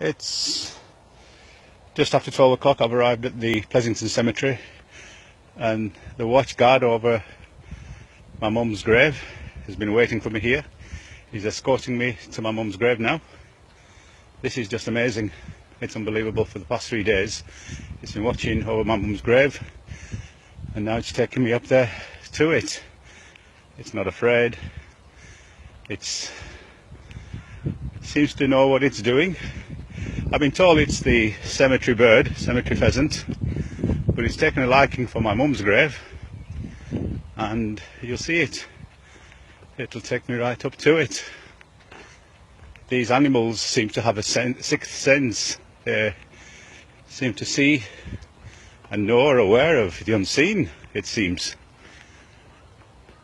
It's just after 12 o'clock. I've arrived at the Pleasington Cemetery, and the watch guard over my mum's grave has been waiting for me here. He's escorting me to my mum's grave now. This is just amazing. It's unbelievable. For the past 3 days it's been watching over my mum's grave, and now it's taking me up there to it. It's not afraid. It seems to know what it's doing. I've been told it's the cemetery bird, cemetery pheasant, but it's taken a liking for my mum's grave, and you'll see it. It'll take me right up to it. These animals seem to have a sixth sense. They seem to see and know or aware of the unseen, it seems.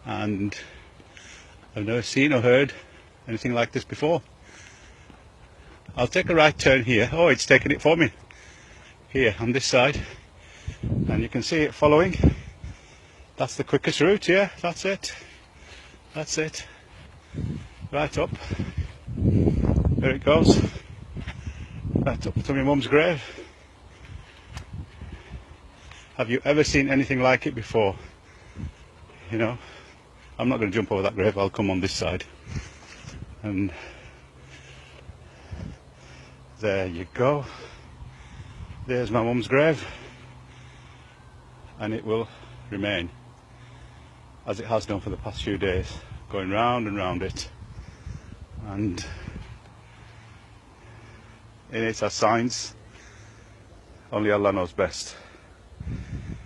And I've never seen or heard anything like this before. I'll take a right turn here. Oh, it's taking it for me. Here, on this side. And you can see it following. That's the quickest route, yeah, that's it. That's it. Right up. There it goes. Right up to my mum's grave. Have you ever seen anything like it before? You know, I'm not going to jump over that grave. I'll come on this side. And there you go. There's my mum's grave, and it will remain as it has done for the past few days, going round and round it. And in it are signs. Only Allah knows best.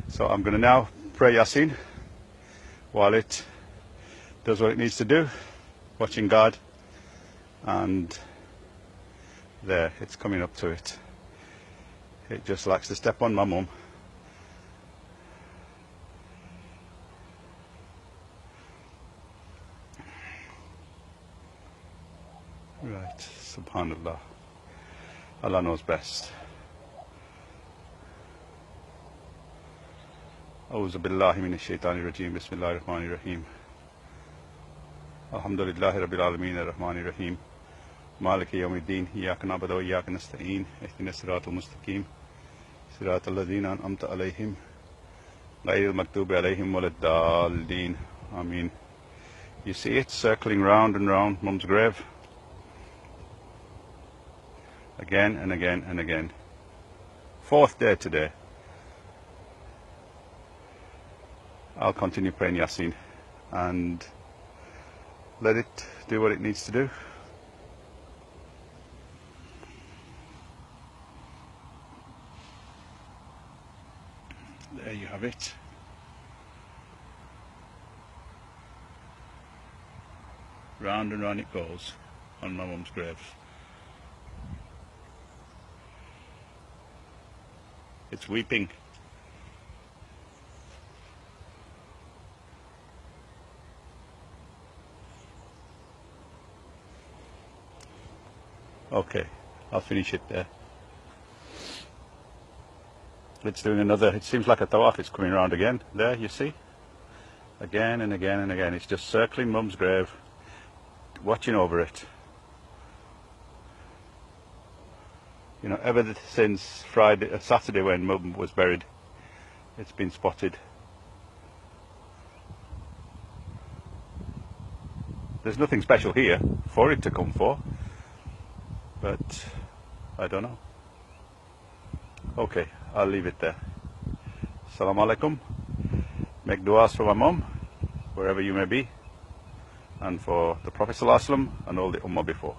So I'm going to now pray Yasin while it does what it needs to do, watching God. And there, it's coming up to it. It just likes to step on my mum. Right, subhanallah. Allah knows best. A'udhu billahi minash shaitani rajim. Bismillahir rahmanir rahim. Alhamdulillahi rabbil alameen ar-rahmanir rahim. Maliki yawmiddin. Iyyaka na'budu wa iyyaka nasta'in. Ihdinas siratal mustaqim. Siratal ladzina an'amta alayhim ghayril maghdubi alayhim waladdallin. Ameen. You see it circling round and round mum's grave. Again and again and again. 4th day today. I'll continue praying Yasin and let it do what it needs to do. There you have it. Round and round it goes on my mum's grave. It's weeping. Okay, I'll finish it there. It's doing another, it seems like a tawaf. It's coming around again. There, you see? Again and again and again. It's just circling mum's grave, watching over it. You know, ever since Saturday when mum was buried, it's been spotted. There's nothing special here for it to come for, but I don't know. Okay, I'll leave it there. Assalamu alaikum. Make du'as for my mum, wherever you may be, and for the Prophet ﷺ and all the ummah before.